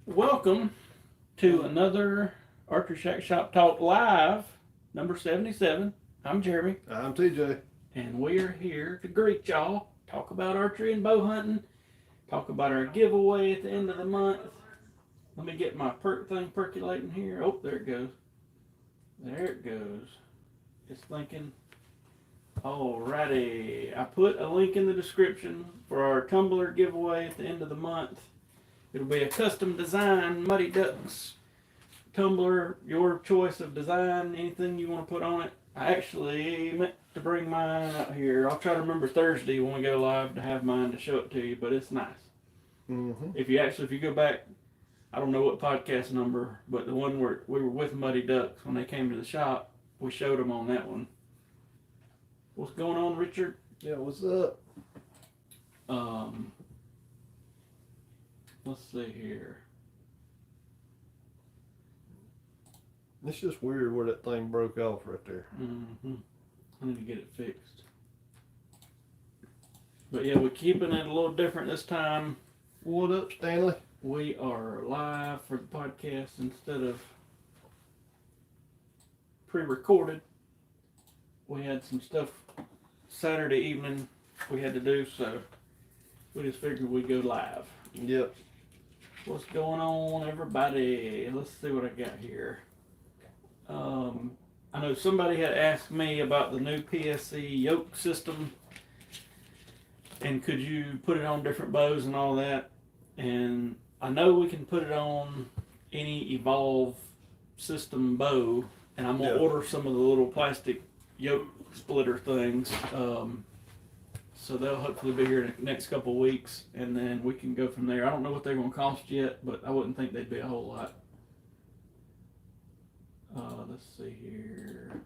Welcome to another Archeryshack Shop Talk Live, number 77. I'm Jeremy, I'm TJ. and we are here to greet y'all, talk about archery and bow hunting, talk about our giveaway at the end of the month. Let me get my thing percolating here. Oh, there it goes. There it goes. It's thinking. Alrighty. I put a link in the description for our tumbler giveaway at the end of the month. It'll be a custom design Muddy Ducks tumbler, your choice of design, anything you want to put on it. I actually meant to bring mine out here. I'll try to remember Thursday when we go live to have mine to show it to you, but it's nice. Mm-hmm. If you go back, I don't know what podcast number, but the one where we were with Muddy Ducks when they came to the shop, we showed them on that one. What's going on, Richard? Yeah, what's up? Let's see here. It's just weird where that thing broke off right there. Mm-hmm. I need to get it fixed. But yeah, we're keeping it a little different this time. What up, Stanley? We are live for the podcast instead of pre-recorded. We had some stuff Saturday evening we had to do, so we just figured we'd go live. Yep. What's going on, everybody? Let's see what I got here. I know somebody had asked me about the new PSC Yoke System and could you put it on different bows and all that. And I know we can put it on any Evolve system bow, and I'm going to order some of the little plastic yoke splitter things. So they'll hopefully be here in the next couple of weeks, and then we can go from there. I don't know what they're going to cost yet, but I wouldn't think they'd be a whole lot. Let's see here.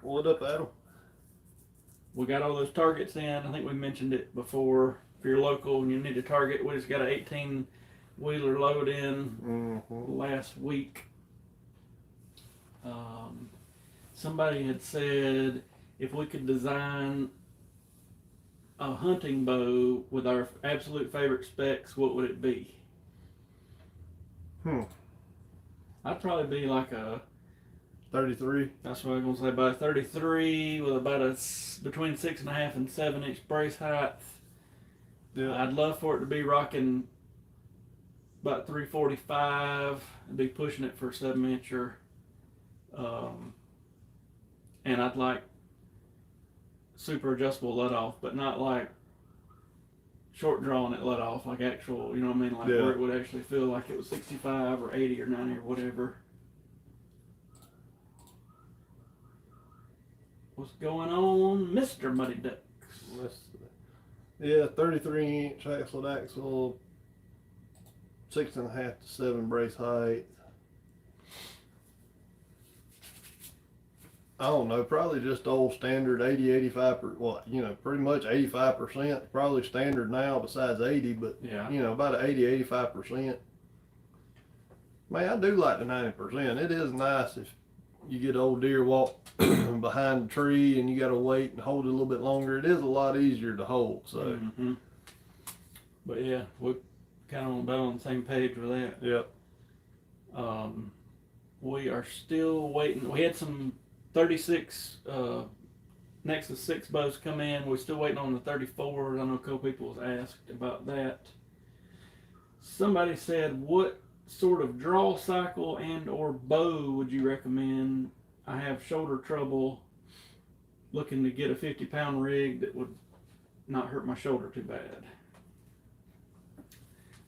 What up, Adam? We got all those targets in. I think we mentioned it before. If you're local and you need a target, we just got an 18-wheeler load in last week. Somebody had said if we could design a hunting bow with our absolute favorite specs, what would it be? I'd probably be like a 33. That's what I was going to say. About a 33 with about a between 6.5 and 7 inch brace height. Yeah. I'd love for it to be rocking about 345 and be pushing it for a 7-incher. And I'd like super adjustable let off, but not like short drawing it let off, like actual, you know what I mean? Like where it would actually feel like it was 65 or 80 or 90 or whatever. What's going on, Mr. Muddy Ducks? Yeah, 33-inch axle, 6.5 to 7 brace height. I don't know, probably just old standard 80, 85, well, pretty much 85%, probably standard now besides 80, but, about 80, 85%. Man, I do like the 90%. It is nice if you get old deer walk behind a tree and you got to wait and hold it a little bit longer. It is a lot easier to hold, so. But yeah, we're kind of about on the same page with that. Yep. We are still waiting. We had some 36 Nexus 6 bows come in. We're still waiting on the 34s. I know a couple people was asked about that. Somebody said, what sort of draw cycle and or bow would you recommend? I have shoulder trouble looking to get a 50-pound rig that would not hurt my shoulder too bad.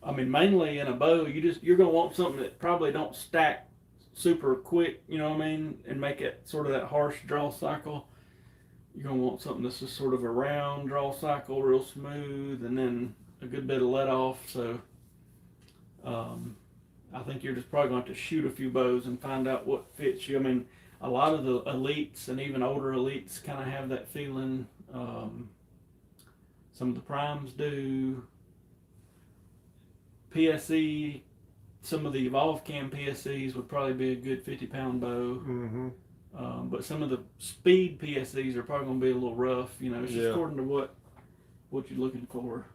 I mean, mainly in a bow, you're going to want something that probably don't stack super quick, you know what I mean, and make it sort of that harsh draw cycle. You're going to want something that's just sort of a round draw cycle, real smooth, and then a good bit of let off. So I think you're just probably going to have to shoot a few bows and find out what fits you. I mean, a lot of the elites and even older elites kind of have that feeling. Some of the primes do. PSC, some of the Evolve Cam PSCs would probably be a good 50-pound bow. But some of the speed PSCs are probably going to be a little rough. It's just according to what you're looking for.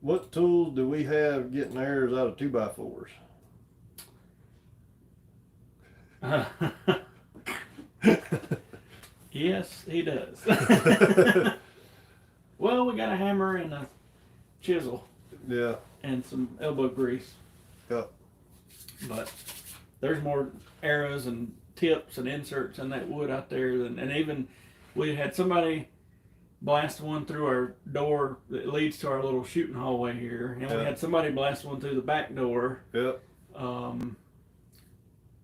What tools do we have getting arrows out of 2x4s? Yes, he does. Well, we got a hammer and a chisel. Yeah. And some elbow grease. Yep. But there's more arrows and tips and inserts in that wood out there and even we had somebody blast one through our door that leads to our little shooting hallway here, and we had somebody blast one through the back door. Yep. And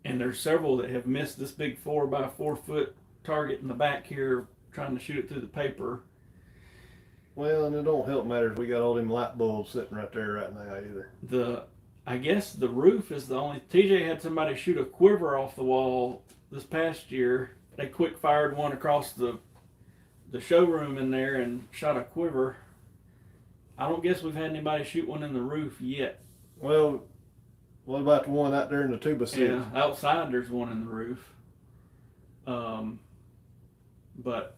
there's several that have missed this big 4x4 foot target in the back here trying to shoot it through the paper. Well, and it don't help matters. We got all them light bulbs sitting right there right now either. I guess the roof is the only. TJ had somebody shoot a quiver off the wall this past year. They quick fired one across the showroom in there and shot a quiver. I don't guess we've had anybody shoot one in the roof yet. Well, what about the one out there in the 2x6? Yeah, outside there's one in the roof. But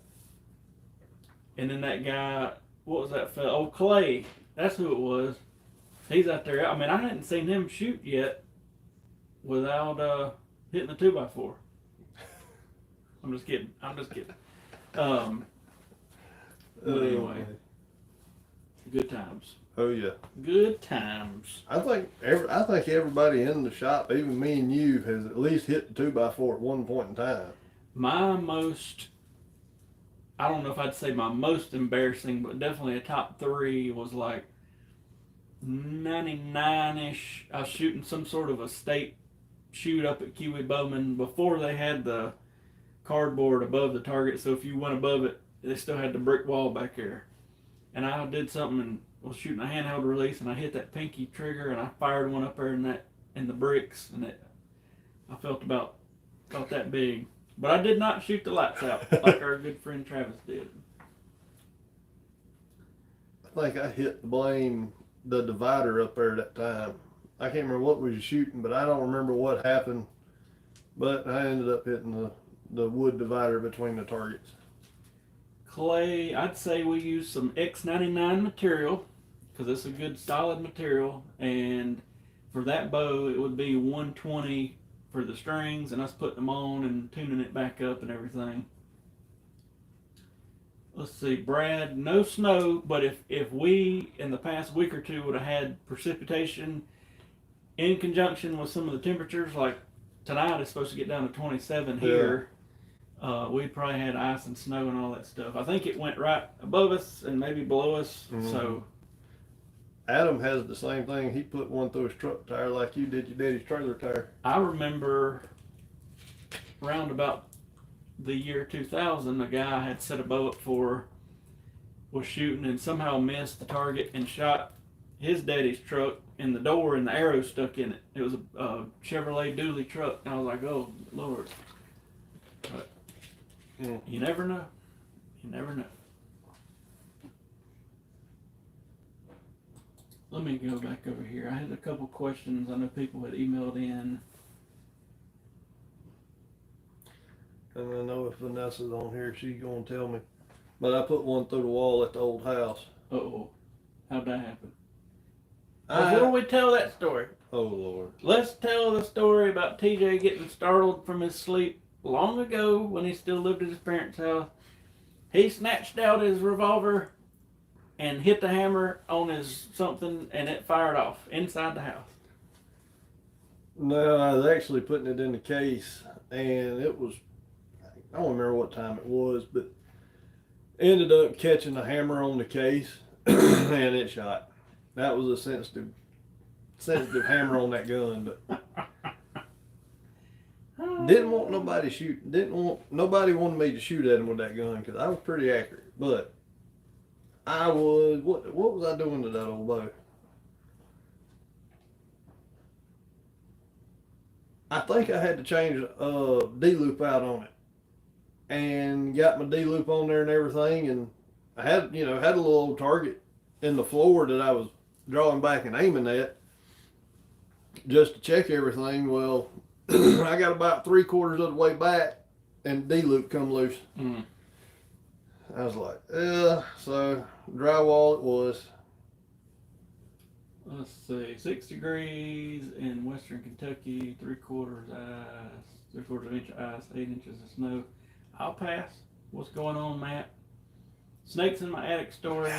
and then that guy, what was that fella? Oh, Clay. That's who it was. He's out there. I mean, I hadn't seen him shoot yet without hitting the 2x4. I'm just kidding. But anyway, good times. Oh yeah, good times. I think everybody in the shop, even me and you, has at least hit the 2x4 at one point in time. I don't know if I'd say my most embarrassing, but definitely a top 3 was like 99-ish. I was shooting some sort of a state shoot up at Kiwi Bowman before they had the cardboard above the target, so if you went above it, they still had the brick wall back there. And I did something and was shooting a handheld release, and I hit that pinky trigger, and I fired one up there in the bricks, and I felt that big. But I did not shoot the lights out like our good friend Travis did. I think I hit the divider up there that time. I can't remember what we were shooting, but I don't remember what happened. But I ended up hitting the wood divider between the targets. Clay, I'd say we use some X99 material because it's a good solid material, and for that bow it would be 120 for the strings and us putting them on and tuning it back up and everything. Let's see, Brad, no snow, but if we in the past week or two would have had precipitation in conjunction with some of the temperatures, like tonight it's supposed to get down to 27 here. We probably had ice and snow and all that stuff. I think it went right above us and maybe below us. Mm-hmm. So Adam has the same thing. He put one through his truck tire like you did your daddy's trailer tire. I remember round about the year 2000, a guy had set a bow up was shooting and somehow missed the target and shot his daddy's truck in the door, and the arrow stuck in it. It was a Chevrolet dually truck, and I was like, oh Lord. But you never know. You never know. Let me go back over here. I had a couple questions I know people had emailed in. And I know if Vanessa's on here, she's going to tell me. But I put one through the wall at the old house. Uh-oh. How'd that happen? Before we tell that story. Oh, Lord. Let's tell the story about TJ getting startled from his sleep long ago when he still lived at his parents' house. He snatched out his revolver and hit the hammer on his something, and it fired off inside the house. No, I was actually putting it in the case, and it was, I don't remember what time it was, but ended up catching the hammer on the case, and it shot. That was a sensitive hammer on that gun, but didn't want nobody shoot. Nobody wanted me to shoot at him with that gun because I was pretty accurate, but I was, what was I doing to that old bow? I think I had to change D-loop out on it, and got my D-loop on there and everything, and I had a little old target in the floor that I was drawing back and aiming at just to check everything. Well, I got about 3/4 of the way back, and D-loop come loose. Mm. I was like, so drywall it was. Let's see, 6 degrees in Western Kentucky, 3/4 ice, 3/4 inch ice, 8 inches of snow. I'll pass. What's going on, Matt? Snakes in my attic story.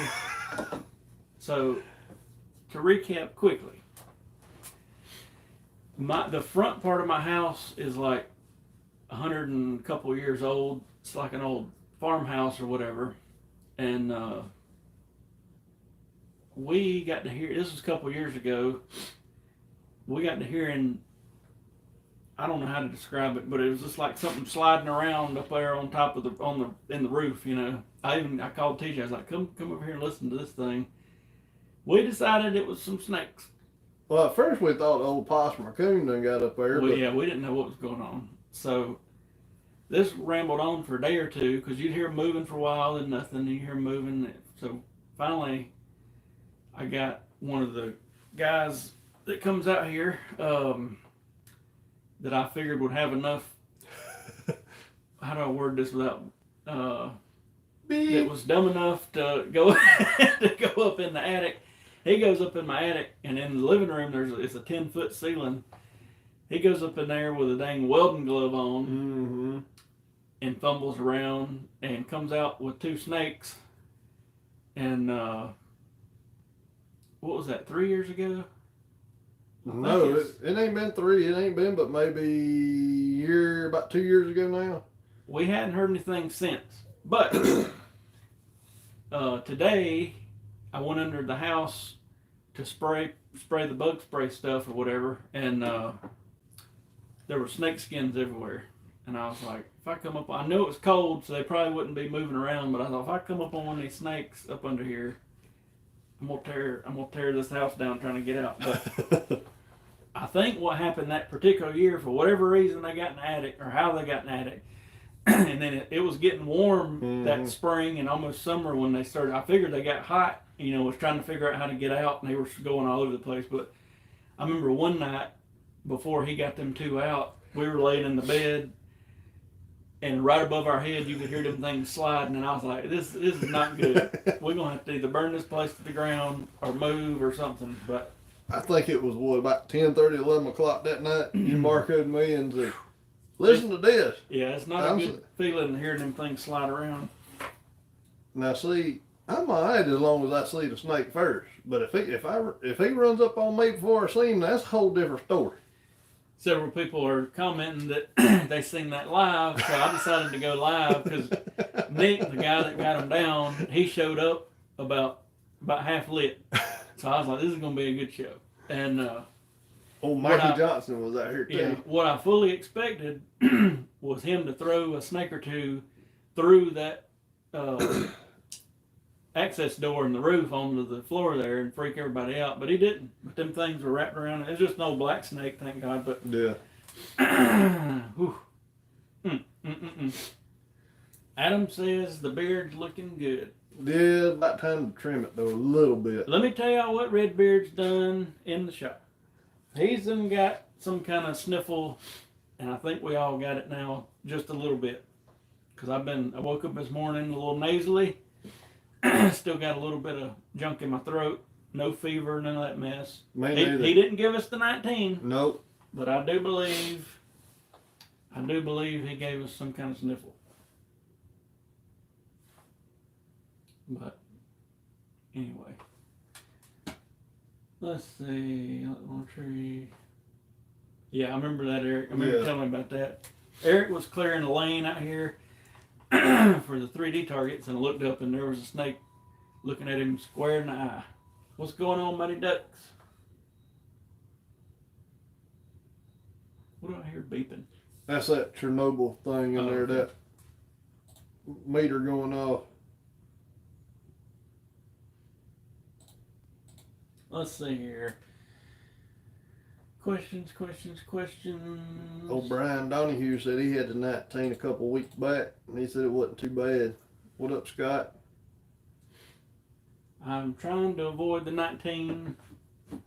So, to recap quickly, the front part of my house is like 100 and a couple years old. It's like an old farmhouse or whatever, and we got to hear. This was a couple years ago. We got to hearing. I don't know how to describe it, but it was just like something sliding around up there on top of in the roof. You know, I called TJ. I was like, "Come over here and listen to this thing." We decided it was some snakes. Well, at first we thought old possum raccoon done got up there. Well, yeah, we didn't know what was going on. So this rambled on for a day or two because you'd hear them moving for a while and nothing, and you hear them moving. So finally, I got one of the guys that comes out here that I figured would have enough. How do I word this without? That was dumb enough to go up in the attic. He goes up in my attic, and in the living room it's a 10-foot ceiling. He goes up in there with a dang welding glove on, and fumbles around and comes out with 2 snakes. And what was that? 3 years ago? No, it ain't been 3. It ain't been but maybe about 2 years ago now. We hadn't heard anything since. But today, I went under the house to spray the bug spray stuff or whatever, and there were snake skins everywhere. And I was like, if I come up, I knew it was cold, so they probably wouldn't be moving around. But I thought, if I come up on one of these snakes up under here, I'm gonna tear this house down trying to get out. But I think what happened that particular year, for whatever reason, they got in the attic, or how they got in the attic, and then it was getting warm that spring and almost summer when they started. I figured they got hot, was trying to figure out how to get out, and they were going all over the place. But I remember one night before he got them 2 out, we were laying in the bed, and right above our head you could hear them things sliding, and I was like, this is not good. We're going to have to either burn this place to the ground or move or something. But I think it was, about 10:30, 11 o'clock that night, you marked me and said, listen to this. Yeah, it's not a good feeling hearing them things slide around. Now see, I'm alright as long as I see the snake first. But if he runs up on me before I see him, that's a whole different story. Several people are commenting that they seen that live, so I decided to go live because Nick, the guy that got him down, he showed up about half lit. So I was like, this is going to be a good show. And old Mikey Johnson was out here too. Yeah, what I fully expected was him to throw a snake or 2 through that access door in the roof onto the floor there and freak everybody out, but he didn't. But them things were wrapped around it. It's just an old black snake, thank God. But yeah. Adam says the beard's looking good. Yeah, about time to trim it though a little bit. Let me tell y'all what Redbeard's done in the shop. He's got some kind of sniffle, and I think we all got it now, just a little bit. Because I woke up this morning a little nasally. Still got a little bit of junk in my throat. No fever, none of that mess. He didn't give us the 19. Nope. But I do believe he gave us some kind of sniffle. But anyway, let's see. Archery. Yeah, I remember that, Eric. I remember telling him about that. Eric was clearing a lane out here for the 3D targets, and I looked up and there was a snake looking at him square in the eye. What's going on, Mighty Ducks? What do I hear beeping? That's that Chernobyl thing in there, that meter going off. Let's see here. Questions. Old Brian Donahue said he had the 19 a couple weeks back, and he said it wasn't too bad. What up, Scott? I'm trying to avoid the 19.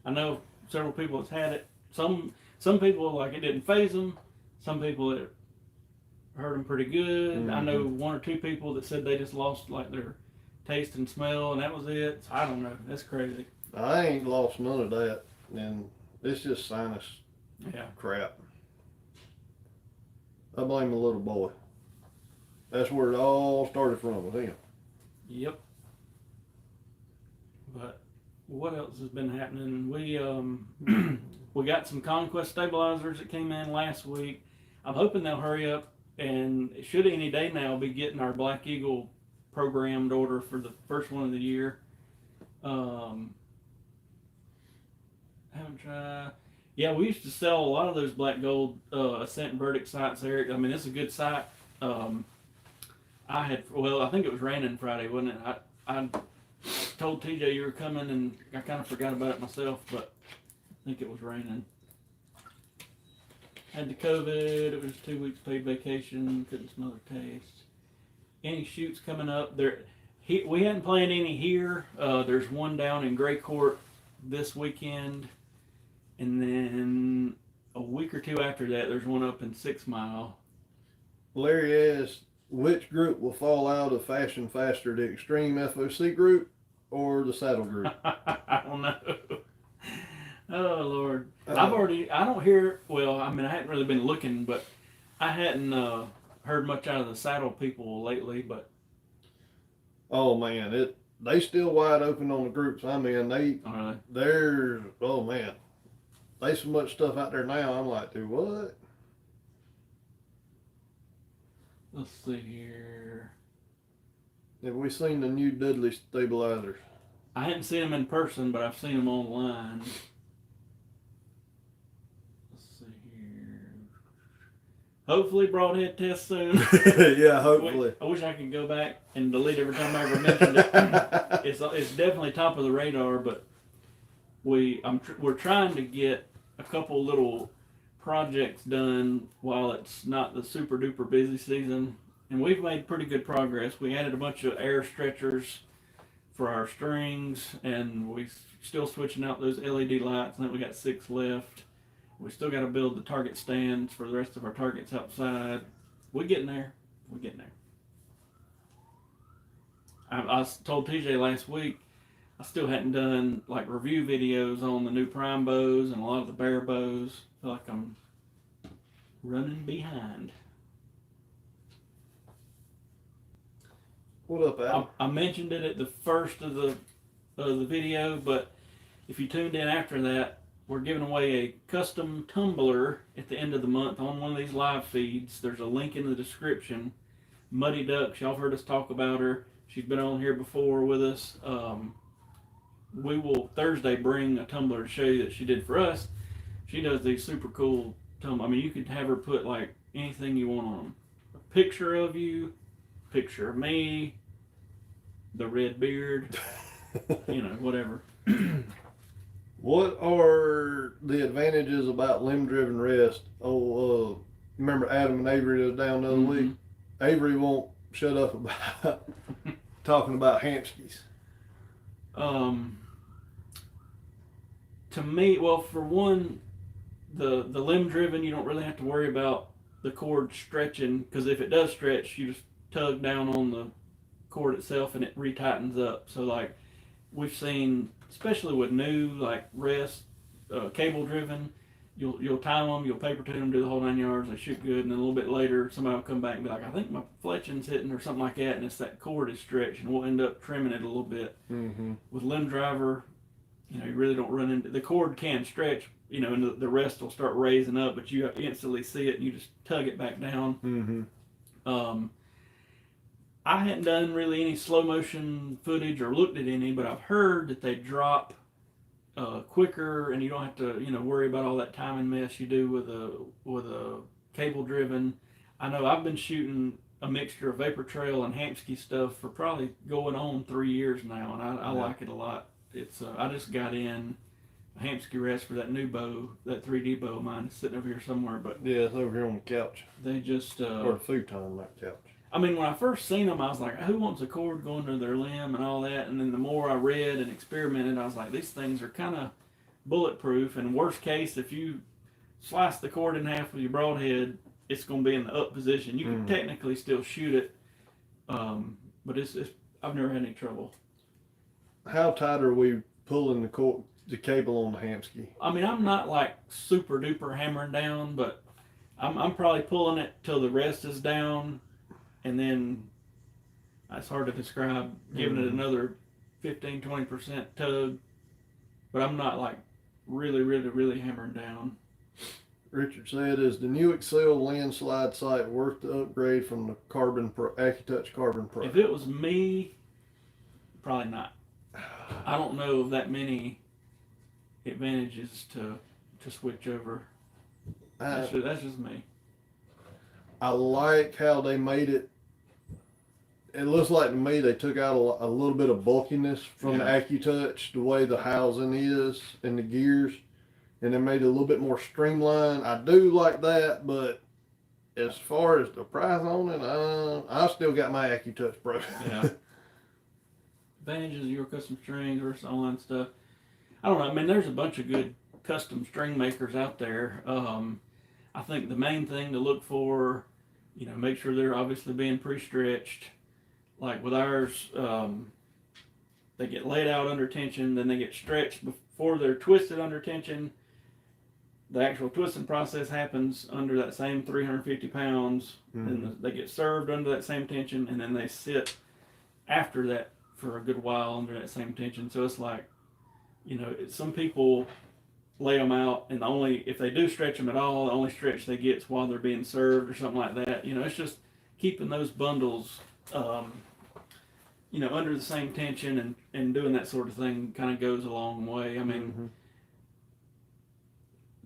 I know several people have had it. Some people, like, it didn't phase them. Some people, it hurt them pretty good. Mm-hmm. I know 1 or 2 people that said they just lost, like, their taste and smell, and that was it. So I don't know. That's crazy. I ain't lost none of that, and it's just sinus Yeah. Crap. I blame the little boy. That's where it all started from with him. Yep. But what else has been happening? We got some Conquest stabilizers that came in last week. I'm hoping they'll hurry up and it should any day now be getting our Black Eagle programmed order for the first one of the year. Haven't tried. Yeah, we used to sell a lot of those black gold Ascent and Verdict sights, Eric. I mean, it's a good sight. I think it was raining Friday, wasn't it? I told TJ you were coming, and I kind of forgot about it myself, but I think it was raining. Had the COVID. It was 2 weeks paid vacation. Couldn't smell the taste. Any shoots coming up? We hadn't planned any here. There's one down in Gray Court this weekend. And then a week or two after that, there's one up in 6 Mile. Larry asked, which group will fall out of Fashion Faster, the Extreme FOC group or the Saddle group? I don't know. Oh, Lord. I don't hear, well, I mean, I hadn't really been looking, but I hadn't heard much out of the Saddle people lately, but. Oh, man, they still wide open on the groups I'm in. There's, oh, man. There's so much stuff out there now, I'm like, dude, what? Let's see here. Have we seen the new Dudley stabilizers? I hadn't seen them in person, but I've seen them online. Let's see here. Hopefully broadhead test soon. Yeah, hopefully. I wish I could go back and delete every time I ever mentioned it. It's definitely top of the radar, but we're trying to get a couple little projects done while it's not the super duper busy season, and we've made pretty good progress. We added a bunch of air stretchers for our strings, and we're still switching out those LED lights. I think we got 6 left. We still got to build the target stands for the rest of our targets outside. We're getting there. I told TJ last week I still hadn't done like review videos on the new prime bows and a lot of the bear bows. I feel like I'm running behind. What up, Al? I mentioned it at the first of the video, but if you tuned in after that, we're giving away a custom tumbler at the end of the month on one of these live feeds. There's a link in the description. Muddy Ducks, y'all heard us talk about her. She's been on here before with us. We will Thursday bring a tumbler to show you that she did for us. She does these super cool tumblers. I mean, you could have her put like anything you want on them. A picture of you, picture of me, the Redbeard, whatever. What are the advantages about limb-driven rest? Remember Adam and Avery that was down the other week? Avery won't shut up about talking about hamskis. To me, well, for one, the limb driven, you don't really have to worry about the cord stretching, because if it does stretch, you just tug down on the cord itself and it retightens up. So like we've seen, especially with new like rest cable driven, you'll time them, you'll paper tune them, do the whole 9 yards, they shoot good, and then a little bit later somebody will come back and be like, I think my fletching's hitting or something like that, and it's that cord is stretched, and we'll end up trimming it a little bit. With limb driver, you really don't run into the cord can stretch, and the rest will start raising up, but you instantly see it and you just tug it back down. I hadn't done really any slow motion footage or looked at any, but I've heard that they drop quicker, and you don't have to worry about all that timing mess you do with a cable driven. I know I've been shooting a mixture of vapor trail and Hamsky stuff for probably going on 3 years now, and I like it a lot. It's I just got in a Hamsky rest for that new bow, that 3D bow of mine. It's sitting over here somewhere, but yeah, it's over here on the couch. They just or the futon, not couch. I mean, when I first seen them, I was like, who wants a cord going to their limb and all that? And then the more I read and experimented, I was like, these things are kind of bulletproof. And worst case, if you slice the cord in half with your broadhead, it's going to be in the up position. You can technically still shoot it, but it's I've never had any trouble. How tight are we pulling the cord? the cable on the Hamsky. I mean, I'm not like super duper hammering down, but I'm probably pulling it till the rest is down, and then it's hard to describe, giving it another 15-20% tug, but I'm not like really hammering down. Richard said, is the new Excel landslide sight worth the upgrade from the AccuTouch Carbon Pro? If it was me, probably not. I don't know of that many advantages to switch over. That's just me. I like how they made it. It looks like to me they took out a little bit of bulkiness from the AccuTouch, the way the housing is and the gears, and they made it a little bit more streamlined. I do like that, but as far as the price on it, I still got my AccuTouch Pro. Yeah. Advantages of your custom strings versus online stuff. I don't know. I mean, there's a bunch of good custom string makers out there. I think the main thing to look for, make sure they're obviously being pre-stretched. Like with ours, they get laid out under tension, then they get stretched before they're twisted under tension. The actual twisting process happens under that same 350 pounds, and they get served under that same tension, and then they sit after that for a good while under that same tension. So it's like, some people lay them out, and if they do stretch them at all, the only stretch they get is while they're being served or something like that. It's just keeping those bundles, under the same tension and doing that sort of thing kind of goes a long way. I mean,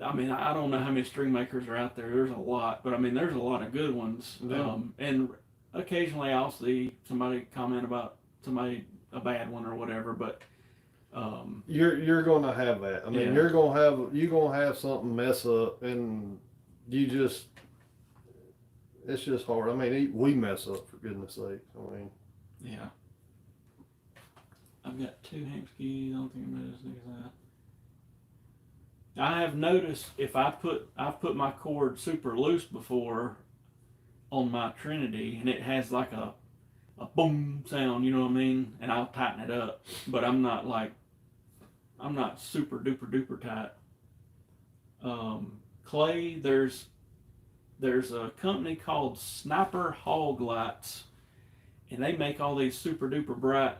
I don't know how many string makers are out there. There's a lot, but I mean, there's a lot of good ones. Yeah. And occasionally I'll see somebody comment about a bad one or whatever, but you're gonna have that. I mean, you're gonna have something mess up, and it's just hard. I mean, we mess up, for goodness sake. I mean, yeah. I've got 2 Hamskys. I don't think I'm noticing that. I have noticed if I've put my cord super loose before on my Trinity, and it has like a boom sound, you know what I mean? And I'll tighten it up, but I'm not super duper tight. Clay, there's a company called Sniper Hog Lights, and they make all these super duper bright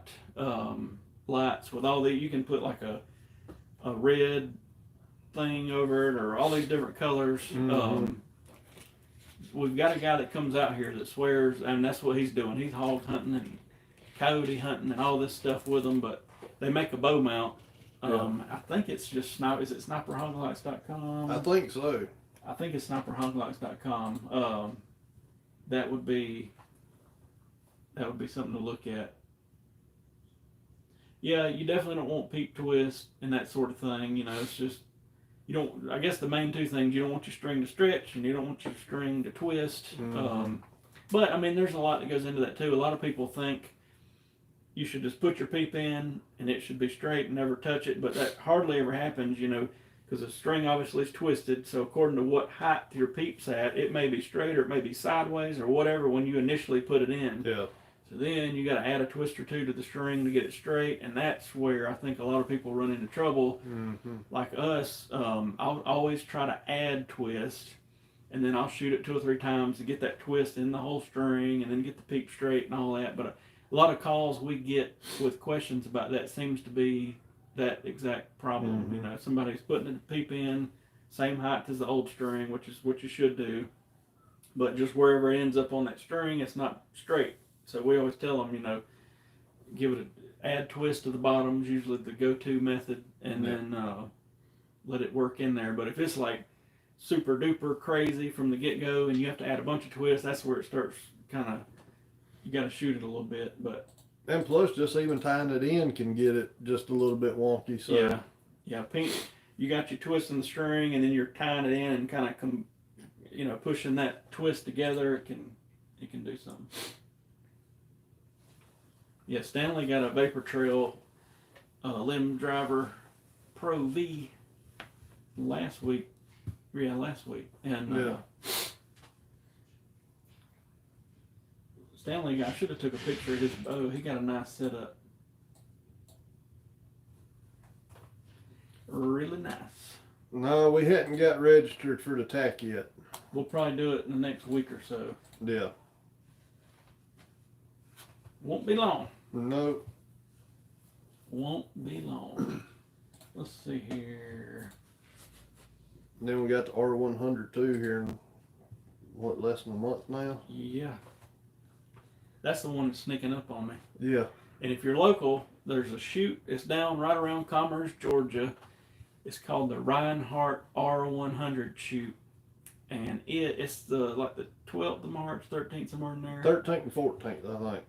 lights with you can put like a red thing over it, or all these different colors. We've got a guy that comes out here that swears, and that's what he's doing. He's hog hunting and coyote hunting and all this stuff with them, but they make a bow mount. I think it's just is it sniperhoglights.com? I think so. I think it's sniperhoglights.com. That would be something to look at. Yeah, you definitely don't want peak twist and that sort of thing. It's just, I guess the main 2 things, you don't want your string to stretch and you don't want your string to twist. But I mean, there's a lot that goes into that too. A lot of people think you should just put your peep in and it should be straight and never touch it, but that hardly ever happens, because the string obviously is twisted. So according to what height your peep's at, it may be straight or it may be sideways or whatever when you initially put it in. Yeah. So then you got to add a twist or 2 to the string to get it straight, and that's where I think a lot of people run into trouble. Like us, I'll always try to add twist, and then I'll shoot it 2 or 3 times to get that twist in the whole string, and then get the peep straight and all that. But a lot of calls we get with questions about that seems to be that exact problem. Somebody's putting the peep in same height as the old string, which is what you should do, but just wherever it ends up on that string, it's not straight. So we always tell them, give it add twist to the bottoms, usually the go-to method, and then let it work in there. But if it's like super duper crazy from the get-go and you have to add a bunch of twists, that's where it starts you got to shoot it a little bit. But and plus, just even tying it in can get it just a little bit wonky. So yeah, you got your twist in the string, and then you're tying it in and kind of pushing that twist together. It can do something. Yeah, Stanley got a Vapor Trail Limb Driver Pro V last week. Yeah, last week. And Stanley, I should have took a picture of his bow. He got a nice setup. really nice. No, we hadn't got registered for the tack yet. We'll probably do it in the next week or so. Yeah. Won't be long. No. Won't be long. Let's see here. And then we got the R100 too here in, what, less than a month now? Yeah. That's the one that's sneaking up on me. Yeah. And if you're local, there's a chute. It's down right around Commerce, Georgia. It's called the Reinhardt R100 chute. And it's the 12th of March, 13th, somewhere in there. 13th and 14th, I think.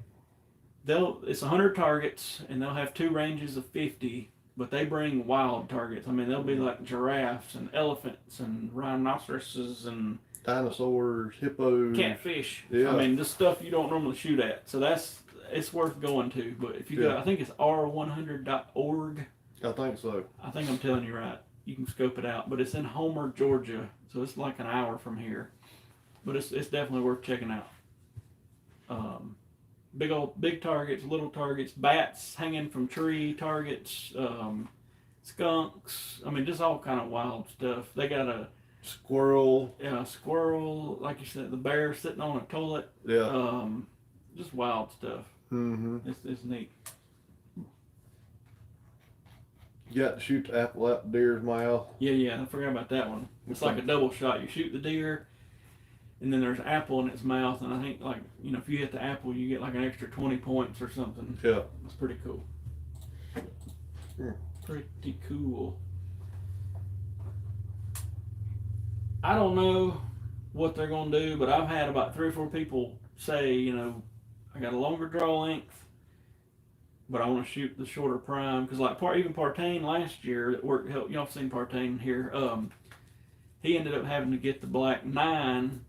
It's 100 targets, and they'll have 2 ranges of 50, but they bring wild targets. I mean, they'll be like giraffes and elephants and rhinoceroses and dinosaurs, hippos, catfish. Yeah. I mean, this stuff you don't normally shoot at. So it's worth going to. But if you go, I think it's r100.org. I think so. I think I'm telling you right. You can scope it out. But it's in Homer, Georgia, so it's like an hour from here. But it's definitely worth checking out. Big targets, little targets, bats hanging from tree targets, skunks. I mean, just all kind of wild stuff. They got a squirrel. Yeah, a squirrel, like you said, the bear sitting on a toilet. Yeah. Just wild stuff. Mm-hmm. It's neat. You got to shoot the apple out the deer's mouth. Yeah, I forgot about that one. It's like a double shot. You shoot the deer, and then there's apple in its mouth, and I think, like, if you hit the apple, you get like an extra 20 points or something. Yeah. It's pretty cool. Yeah. Pretty cool. I don't know what they're going to do, but I've had about 3 or 4 people say, I got a longer draw length, but I want to shoot the shorter prime. Because even Partain last year that worked, y'all seen Partain here, he ended up having to get the black 9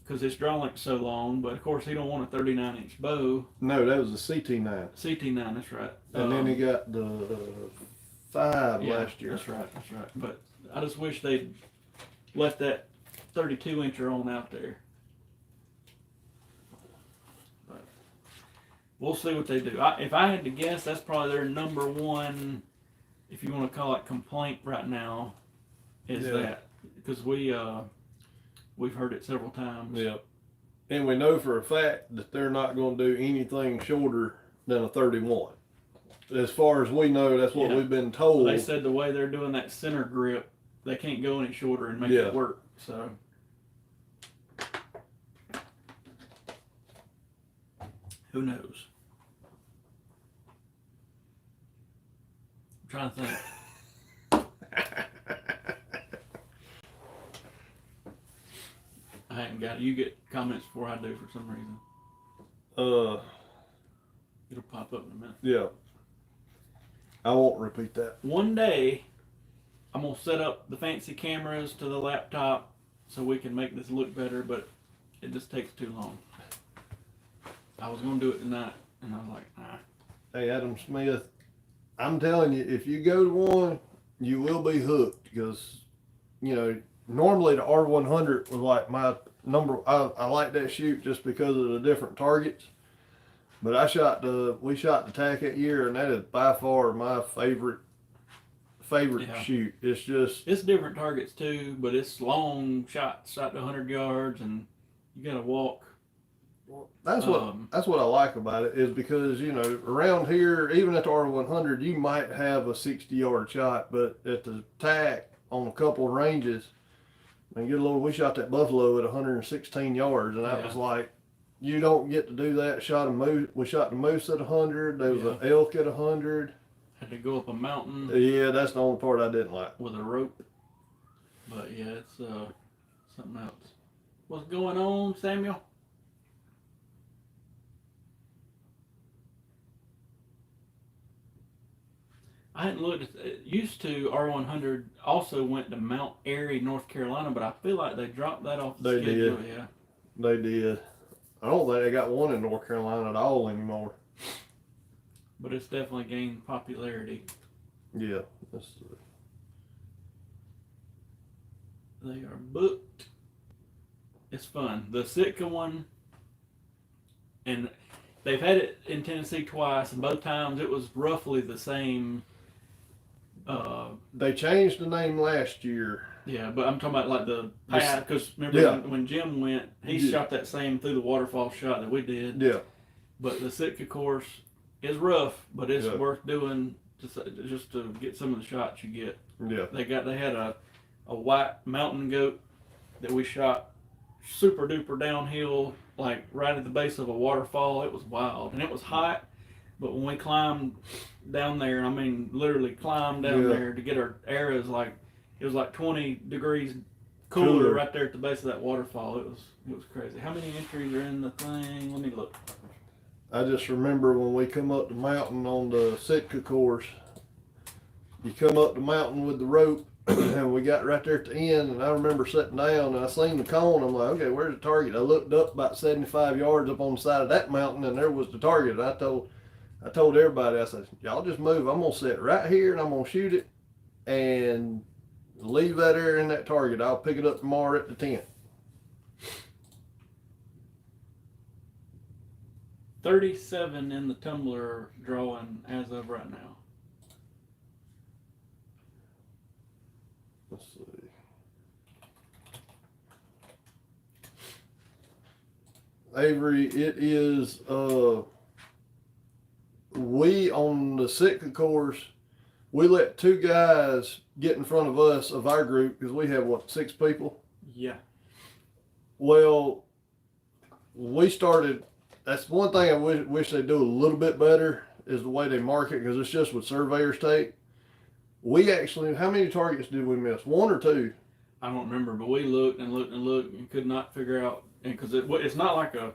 because his draw length's so long, but of course he don't want a 39-inch bow. No, that was the CT9. CT9, that's right. And then he got the 5 last year. That's right. But I just wish they'd left that 32-incher on out there. But we'll see what they do. If I had to guess, that's probably their number one, if you want to call it complaint right now, is that. Because we've heard it several times. Yeah. And we know for a fact that they're not going to do anything shorter than a 31. As far as we know, that's what we've been told. They said the way they're doing that center grip, they can't go any shorter and make it work. So who knows? I'm trying to think. I hadn't got it. You get comments before I do for some reason. It'll pop up in a minute. Yeah. I won't repeat that. One day, I'm going to set up the fancy cameras to the laptop so we can make this look better, but it just takes too long. I was going to do it tonight, and I was like, nah. Hey, Adam Smith, I'm telling you, if you go to one, you will be hooked because, normally the R100 was like my number. I like that shoot just because of the different targets. But we shot the tack that year, and that is by far my favorite shoot. It's different targets too, but it's long shots, shot to 100 yards, and you got to walk. That's what I like about it is because around here, even at the R100, you might have a 60-yard shot, but at the tack on a couple of ranges, we shot that buffalo at 116 yards, and that was like, you don't get to do that. We shot the moose at 100. There was an elk at 100. Had to go up a mountain. Yeah, that's the only part I didn't like. With a rope. But yeah, it's something else. What's going on, Samuel? I hadn't looked. Used to R100 also went to Mount Airy, North Carolina, but I feel like they dropped that off the schedule. Did. Yeah, they did. I don't think they got one in North Carolina at all anymore. But it's definitely gained popularity. Yeah, they are booked. It's fun. The Sitka one, and they've had it in Tennessee twice, and both times it was roughly the same They changed the name last year. Yeah, but I'm talking about like the pad, because remember when Jim went, he shot that same through the waterfall shot that we did. Yeah. But the Sitka course is rough, but it's worth doing just to get some of the shots you get. Yeah. They had a white mountain goat that we shot super duper downhill, like right at the base of a waterfall. It was wild and it was hot, but when we climbed down there, I mean literally climbed down there to get our arrows, like it was like 20 degrees cooler right there at the base of that waterfall. It was crazy. How many entries are in the thing? Let me look. I just remember when we come up the mountain on the Sitka course, you come up the mountain with the rope and we got right there at the end, and I remember sitting down and I seen the cone. I'm like, okay, where's the target? I looked up about 75 yards up on the side of that mountain and there was the target. I told everybody, I said, y'all just move. I'm gonna sit right here and I'm gonna shoot it and leave that area in that target. I'll pick it up tomorrow at the tent. 37 in the tumbler drawing as of right now. Let's see. Avery, it is, we on the Sitka course, we let 2 guys get in front of us of our group, because we have, 6 people? Yeah. Well, we started, that's one thing I wish they'd do a little bit better, is the way they mark it, because it's just what surveyors take. We actually, how many targets did we miss? 1 or 2? I don't remember, but we looked and looked and looked and could not figure out, because it's not like a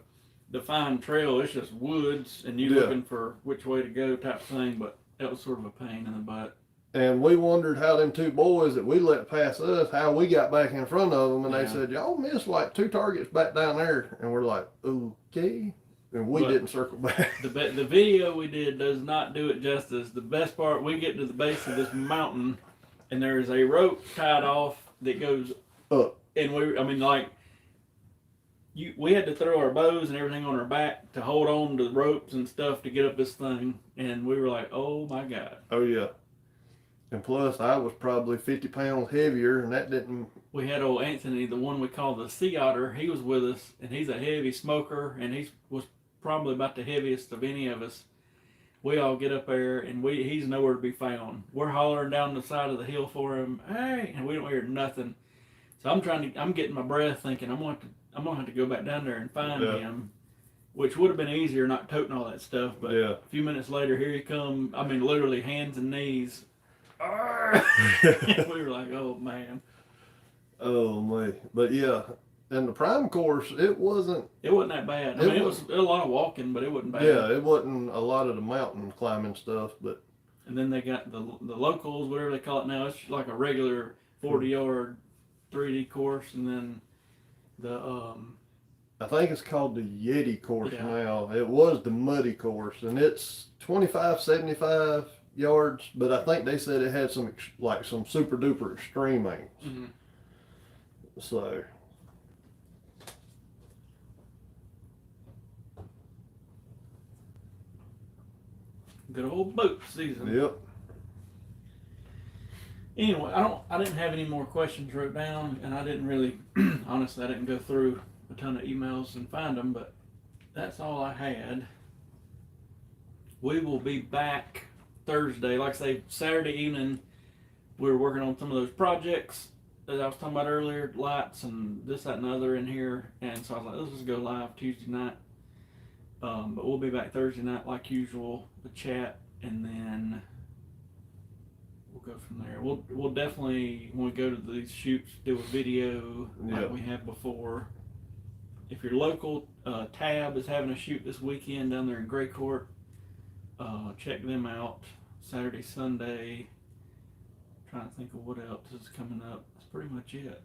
defined trail, it's just woods and you looking for which way to go type thing, but that was sort of a pain in the butt. And we wondered how them 2 boys that we let pass us, how we got back in front of them, and they said, y'all missed like 2 targets back down there, and we're like, okay. And we didn't circle back. The video we did does not do it justice. The best part, we get to the base of this mountain, and there is a rope tied off that goes up. And we had to throw our bows and everything on our back to hold on to the ropes and stuff to get up this thing. And we were like, oh my God. Oh yeah. And plus, I was probably 50 pounds heavier, and that didn't... We had old Anthony, the one we call the Sea Otter. He was with us, and he's a heavy smoker, and he was probably about the heaviest of any of us. We all get up there, and he's nowhere to be found. We're hollering down the side of the hill for him, hey, and we don't hear nothing. So I'm getting my breath, thinking I'm gonna have to go back down there and find him, which would have been easier not toting all that stuff. But a few minutes later, here he come. I mean, literally hands and knees. We were like, oh man. Oh man, but yeah. And the prime course, it wasn't that bad. I mean, it was a lot of walking, but it wasn't bad. Yeah, it wasn't a lot of the mountain climbing stuff, but. And then they got the locals, whatever they call it now. It's like a regular 40-yard 3D course, and then the I think it's called the Yeti course now. It was the muddy course, and it's 25, 75 yards, but I think they said it had some super duper extreme angles. Mm-hmm. So. Good old boat season. Yep. Anyway, I didn't have any more questions wrote down, and I didn't really, honestly, I didn't go through a ton of emails and find them, but that's all I had. We will be back Thursday. Like I say, Saturday evening, we were working on some of those projects that I was talking about earlier, lights and this, that, and the other in here, and so I was like, let's just go live Tuesday night. But we'll be back Thursday night like usual, the chat, and then we'll go from there. We'll definitely, when we go to these shoots, do a video like we have before. If you're local, Tab is having a shoot this weekend down there in Gray Court. Check them out. Saturday, Sunday. Trying to think of what else is coming up. That's pretty much it.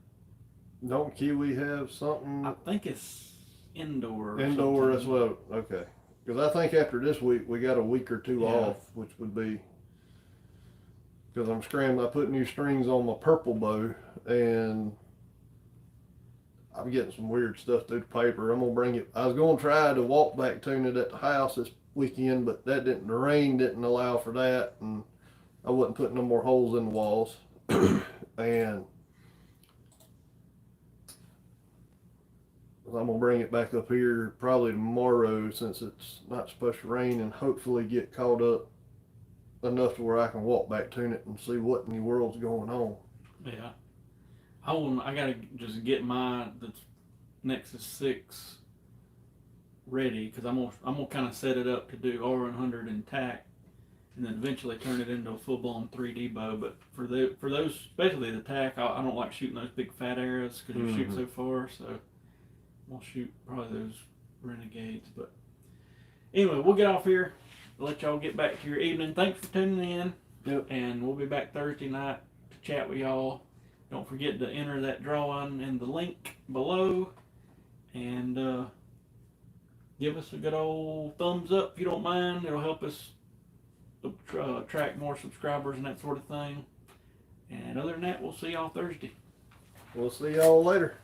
Don't Kiwi have something? I think it's indoor. Indoor as well. Okay. Because I think after this week we got a week or 2 off, which would be because I'm scrambling. I put new strings on my purple bow, and I'm getting some weird stuff through the paper. I'm gonna bring it. I was gonna try to walk back tune it at the house this weekend, but the rain didn't allow for that, and I wasn't putting no more holes in the walls. And I'm gonna bring it back up here probably tomorrow, since it's not supposed to rain, and hopefully get caught up enough to where I can walk back to it and see what in the world's going on. Yeah. I gotta just get my the Nexus 6 ready, because I'm gonna kind of set it up to do R100 and tack, and then eventually turn it into a full-blown 3D bow. But for those, especially the tack, I don't like shooting those big fat arrows because you shoot so far. So I'm gonna shoot probably those Renegades. But anyway, we'll get off here. Let y'all get back to your evening. Thanks for tuning in. Yep. And we'll be back Thursday night to chat with y'all. Don't forget to enter that drawing in the link below, and give us a good old thumbs up if you don't mind. It'll help us attract more subscribers and that sort of thing. And other than that, we'll see y'all Thursday. We'll see y'all later.